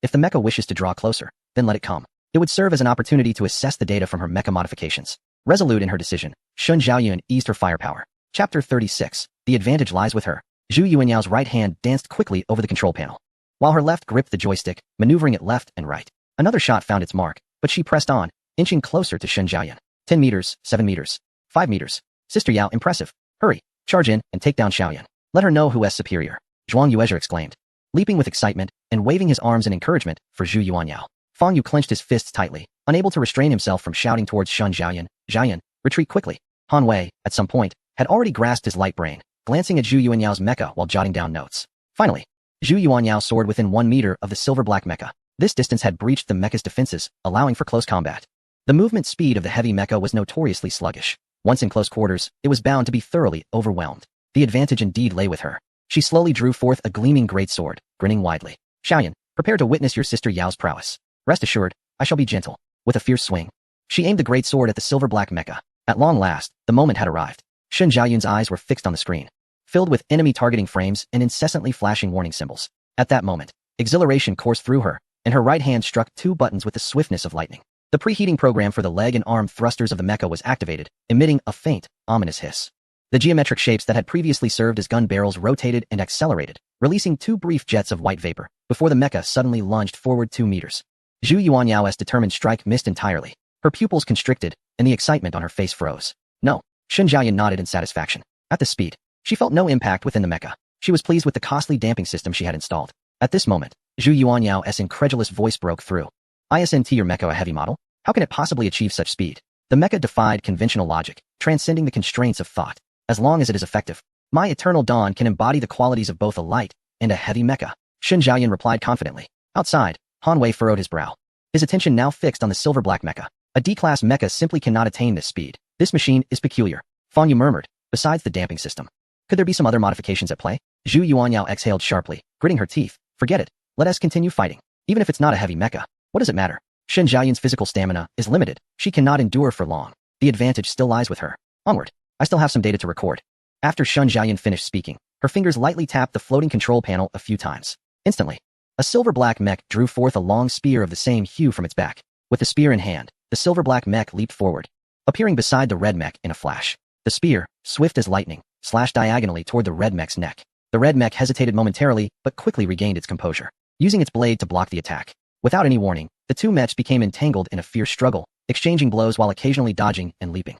If the mecha wishes to draw closer, then let it come. It would serve as an opportunity to assess the data from her mecha modifications. Resolute in her decision, Shun Xiaoyun eased her firepower. Chapter 36. The advantage lies with her. Zhu Yuanyao's right hand danced quickly over the control panel, while her left gripped the joystick, maneuvering it left and right. Another shot found its mark, but she pressed on, inching closer to Shun Xiaoyun. 10 meters, 7 meters, 5 meters. Sister Yao, impressive. Hurry, charge in and take down Xiaoyun. Let her know who is superior. Zhuang Yuezhi exclaimed, leaping with excitement and waving his arms in encouragement for Zhu Yuanyao. Fang Yu clenched his fists tightly, unable to restrain himself from shouting towards Shun Xiaoyun, Xiaoyun, retreat quickly. Han Wei, at some point, had already grasped his light brain, glancing at Zhu Yuanyao's mecha while jotting down notes. Finally, Zhu Yuanyao soared within 1 meter of the silver-black mecha. This distance had breached the mecha's defenses, allowing for close combat. The movement speed of the heavy mecha was notoriously sluggish. Once in close quarters, it was bound to be thoroughly overwhelmed. The advantage indeed lay with her. She slowly drew forth a gleaming greatsword, grinning widely. Xiaoyun, prepare to witness your sister Yao's prowess. Rest assured, I shall be gentle. With a fierce swing, she aimed the greatsword at the silver-black mecha. At long last, the moment had arrived. Shun Xiaoyun's eyes were fixed on the screen, filled with enemy targeting frames and incessantly flashing warning symbols. At that moment, exhilaration coursed through her, and her right hand struck 2 buttons with the swiftness of lightning. The preheating program for the leg and arm thrusters of the mecha was activated, emitting a faint, ominous hiss. The geometric shapes that had previously served as gun barrels rotated and accelerated, releasing 2 brief jets of white vapor, before the mecha suddenly lunged forward 2 meters. Zhu Yuanyao's determined strike missed entirely. Her pupils constricted, and the excitement on her face froze. No. Shun Xiaoyun nodded in satisfaction. At the speed, she felt no impact within the mecha. She was pleased with the costly damping system she had installed. At this moment, Zhu Yuanyao's incredulous voice broke through. Isn't your mecha a heavy model? How can it possibly achieve such speed? The mecha defied conventional logic, transcending the constraints of thought. As long as it is effective, my eternal dawn can embody the qualities of both a light and a heavy mecha. Shun Xiaoyun replied confidently. Outside, Han Wei furrowed his brow, his attention now fixed on the silver-black mecha. A D-class mecha simply cannot attain this speed. This machine is peculiar. Fang Yu murmured, besides the damping system. Could there be some other modifications at play? Zhu Yuanyao exhaled sharply, gritting her teeth. Forget it. Let us continue fighting. Even if it's not a heavy mecha, what does it matter? Shun Xiaoyun's physical stamina is limited. She cannot endure for long. The advantage still lies with her. Onward. I still have some data to record. After Shun Xiaoyun finished speaking, her fingers lightly tapped the floating control panel a few times. Instantly, a silver-black mech drew forth a long spear of the same hue from its back. With the spear in hand, the silver-black mech leaped forward, appearing beside the red mech in a flash. The spear, swift as lightning, slashed diagonally toward the red mech's neck. The red mech hesitated momentarily, but quickly regained its composure, using its blade to block the attack. Without any warning, the 2 mechs became entangled in a fierce struggle, exchanging blows while occasionally dodging and leaping.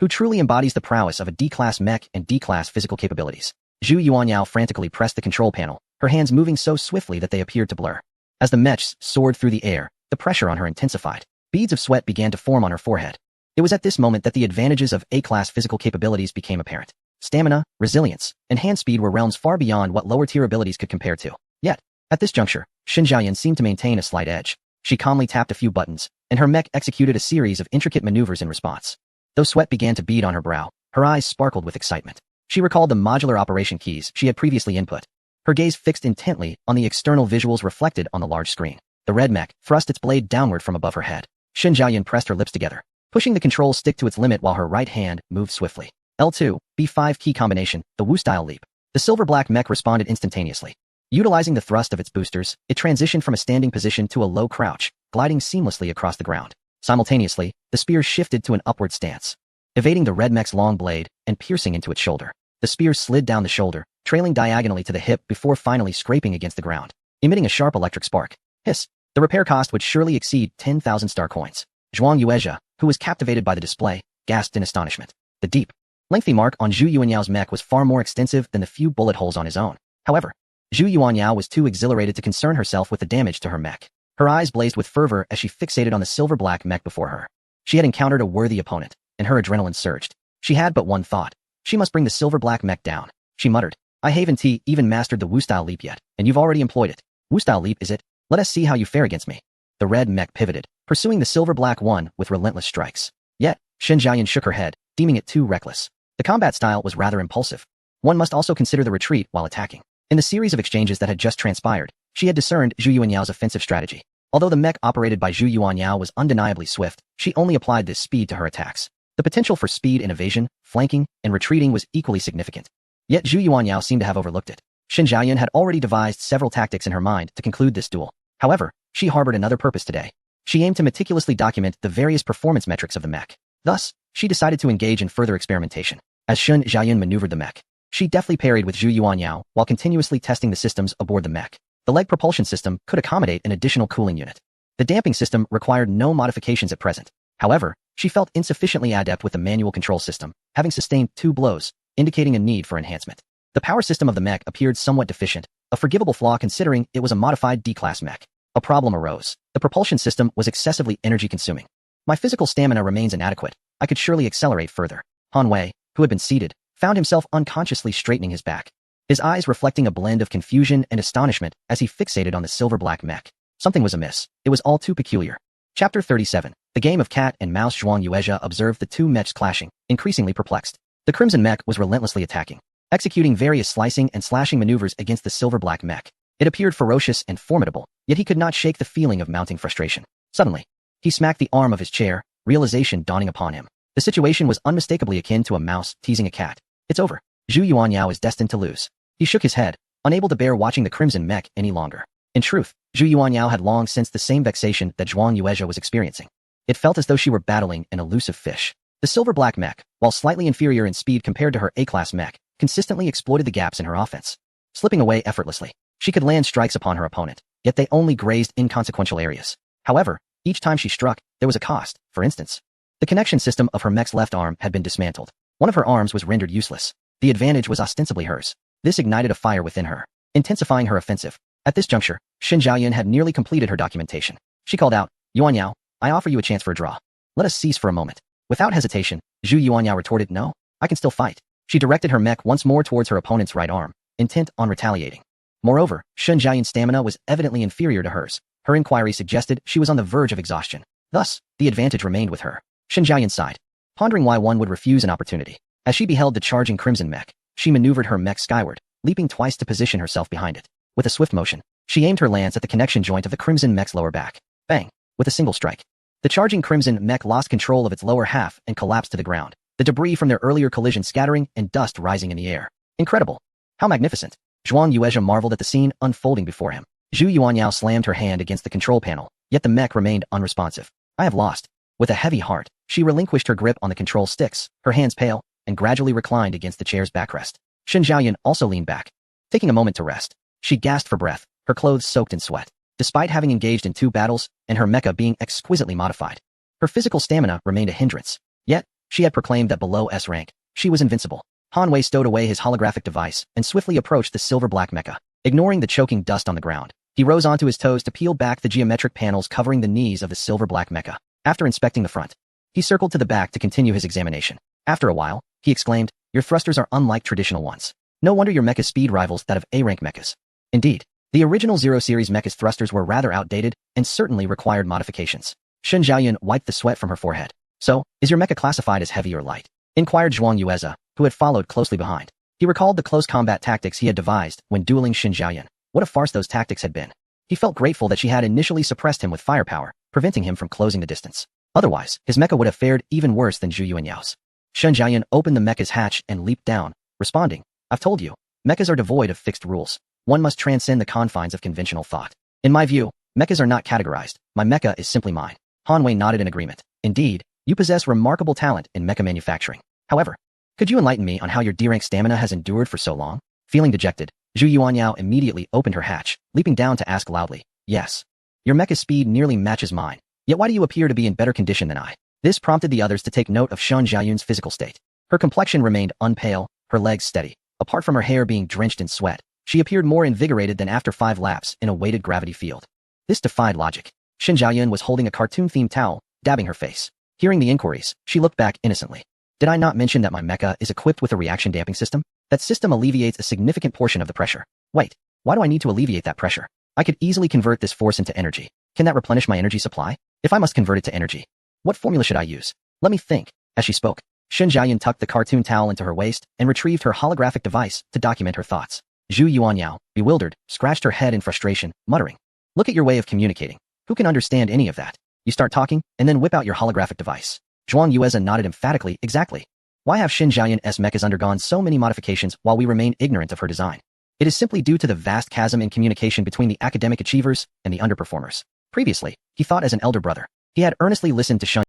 Who truly embodies the prowess of a D-class mech and D-class physical capabilities? Zhu Yuanyao frantically pressed the control panel, her hands moving so swiftly that they appeared to blur. As the mechs soared through the air, the pressure on her intensified. Beads of sweat began to form on her forehead. It was at this moment that the advantages of A-class physical capabilities became apparent. Stamina, resilience, and hand speed were realms far beyond what lower-tier abilities could compare to. Yet, at this juncture, Shun Xiaoyun seemed to maintain a slight edge. She calmly tapped a few buttons, and her mech executed a series of intricate maneuvers in response. Though sweat began to bead on her brow, her eyes sparkled with excitement. She recalled the modular operation keys she had previously input. Her gaze fixed intently on the external visuals reflected on the large screen. The red mech thrust its blade downward from above her head. Shun Xiaoyun pressed her lips together, pushing the control stick to its limit while her right hand moved swiftly. L2, B5 key combination, the Wu-style leap. The silver-black mech responded instantaneously. Utilizing the thrust of its boosters, it transitioned from a standing position to a low crouch, gliding seamlessly across the ground. Simultaneously, the spear shifted to an upward stance, evading the red mech's long blade and piercing into its shoulder. The spear slid down the shoulder, trailing diagonally to the hip before finally scraping against the ground, emitting a sharp electric spark. Hiss. The repair cost would surely exceed 10,000 star coins. Zhuang Yuezhi, who was captivated by the display, gasped in astonishment. The deep, lengthy mark on Zhu Yuanyao's mech was far more extensive than the few bullet holes on his own. However, Zhu Yuanyao was too exhilarated to concern herself with the damage to her mech. Her eyes blazed with fervor as she fixated on the silver-black mech before her. She had encountered a worthy opponent, and her adrenaline surged. She had but one thought. She must bring the silver-black mech down. She muttered, I haven't even mastered the Wu-style leap yet, and you've already employed it. Wu-style leap, is it? Let us see how you fare against me. The red mech pivoted, pursuing the silver-black one with relentless strikes. Yet, Shun Xiaoyun shook her head, deeming it too reckless. The combat style was rather impulsive. One must also consider the retreat while attacking. In the series of exchanges that had just transpired, she had discerned Zhu Yuanyao's offensive strategy. Although the mech operated by Zhu Yuanyao was undeniably swift, she only applied this speed to her attacks. The potential for speed in evasion, flanking, and retreating was equally significant. Yet Zhu Yuanyao seemed to have overlooked it. Shun Xiaoyun had already devised several tactics in her mind to conclude this duel. However, she harbored another purpose today. She aimed to meticulously document the various performance metrics of the mech. Thus, she decided to engage in further experimentation. As Shun Xiaoyun maneuvered the mech, she deftly parried with Zhu Yuanyao while continuously testing the systems aboard the mech. The leg propulsion system could accommodate an additional cooling unit. The damping system required no modifications at present. However, she felt insufficiently adept with the manual control system, having sustained 2 blows, indicating a need for enhancement. The power system of the mech appeared somewhat deficient, a forgivable flaw considering it was a modified D-class mech. A problem arose. The propulsion system was excessively energy-consuming. My physical stamina remains inadequate. I could surely accelerate further. Han Wei, who had been seated, found himself unconsciously straightening his back, his eyes reflecting a blend of confusion and astonishment as he fixated on the silver-black mech. Something was amiss. It was all too peculiar. Chapter 37. The game of cat and mouse. Zhuang Yuezha observed the 2 mechs clashing, increasingly perplexed. The crimson mech was relentlessly attacking, executing various slicing and slashing maneuvers against the silver-black mech. It appeared ferocious and formidable, yet he could not shake the feeling of mounting frustration. Suddenly, he smacked the arm of his chair, realization dawning upon him. The situation was unmistakably akin to a mouse teasing a cat. It's over. Zhu Yuanyao is destined to lose. He shook his head, unable to bear watching the crimson mech any longer. In truth, Zhu Yuanyao had long sensed the same vexation that Zhuang Yuezha was experiencing. It felt as though she were battling an elusive fish. The silver-black mech, while slightly inferior in speed compared to her A-class mech, consistently exploited the gaps in her offense. Slipping away effortlessly, she could land strikes upon her opponent, yet they only grazed inconsequential areas. However, each time she struck, there was a cost. For instance, the connection system of her mech's left arm had been dismantled. One of her arms was rendered useless. The advantage was ostensibly hers. This ignited a fire within her, intensifying her offensive. At this juncture, Shin Xiaoyun had nearly completed her documentation. She called out, Yuanyao, I offer you a chance for a draw. Let us cease for a moment. Without hesitation, Zhu Yuanyao retorted, no, I can still fight. She directed her mech once more towards her opponent's right arm, intent on retaliating. Moreover, Shin Xiaoyun's stamina was evidently inferior to hers. Her inquiry suggested she was on the verge of exhaustion. Thus, the advantage remained with her. Shin Xiaoyun sighed, pondering why one would refuse an opportunity. As she beheld the charging crimson mech, she maneuvered her mech skyward, leaping twice to position herself behind it. With a swift motion, she aimed her lance at the connection joint of the crimson mech's lower back. Bang! With a single strike, the charging crimson mech lost control of its lower half and collapsed to the ground, the debris from their earlier collision scattering and dust rising in the air. Incredible! How magnificent! Zhuang Yuezha marveled at the scene unfolding before him. Zhu Yuanyao slammed her hand against the control panel, yet the mech remained unresponsive. I have lost. With a heavy heart, she relinquished her grip on the control sticks, her hands pale, and gradually reclined against the chair's backrest. Shin Xiaoyun also leaned back, taking a moment to rest. She gasped for breath, her clothes soaked in sweat. Despite having engaged in 2 battles, and her mecha being exquisitely modified, her physical stamina remained a hindrance. Yet, she had proclaimed that below S rank, she was invincible. Han Wei stowed away his holographic device and swiftly approached the silver-black mecha. Ignoring the choking dust on the ground, he rose onto his toes to peel back the geometric panels covering the knees of the silver-black mecha. After inspecting the front, he circled to the back to continue his examination. After a while, he exclaimed, your thrusters are unlike traditional ones. No wonder your mecha's speed rivals that of A-rank mechas. Indeed, the original Zero Series mecha's thrusters were rather outdated and certainly required modifications. Shin Xiaoyun wiped the sweat from her forehead. So, is your mecha classified as heavy or light? Inquired Zhuang Yuezha, who had followed closely behind. He recalled the close combat tactics he had devised when dueling Shin Xiaoyun. What a farce those tactics had been. He felt grateful that she had initially suppressed him with firepower, preventing him from closing the distance. Otherwise, his mecha would have fared even worse than Zhu Yuanyao's. Shin Xiaoyun opened the mecha's hatch and leaped down, responding, I've told you, mechas are devoid of fixed rules. One must transcend the confines of conventional thought. In my view, mechas are not categorized. My mecha is simply mine. Han Wei nodded in agreement. Indeed, you possess remarkable talent in mecha manufacturing. However, could you enlighten me on how your D-rank stamina has endured for so long? Feeling dejected, Zhu Yuanyao immediately opened her hatch, leaping down to ask loudly, Yes. Your mecha's speed nearly matches mine. Yet why do you appear to be in better condition than I? This prompted the others to take note of Shin Xiaoyun's physical state. Her complexion remained unpale, her legs steady. Apart from her hair being drenched in sweat, she appeared more invigorated than after 5 laps in a weighted gravity field. This defied logic. Shin Xiaoyun was holding a cartoon-themed towel, dabbing her face. Hearing the inquiries, she looked back innocently. Did I not mention that my mecha is equipped with a reaction damping system? That system alleviates a significant portion of the pressure. Wait, why do I need to alleviate that pressure? I could easily convert this force into energy. Can that replenish my energy supply? If I must convert it to energy, what formula should I use? Let me think. As she spoke, Shin Xiaoyun tucked the cartoon towel into her waist and retrieved her holographic device to document her thoughts. Zhu Yuanyao, bewildered, scratched her head in frustration, muttering, Look at your way of communicating. Who can understand any of that? You start talking, and then whip out your holographic device. Zhuang Yuezha nodded emphatically, exactly. Why have Shin Xiaoyun's mechas undergone so many modifications while we remain ignorant of her design? It is simply due to the vast chasm in communication between the academic achievers and the underperformers. Previously, he thought as an elder brother. He had earnestly listened to Shun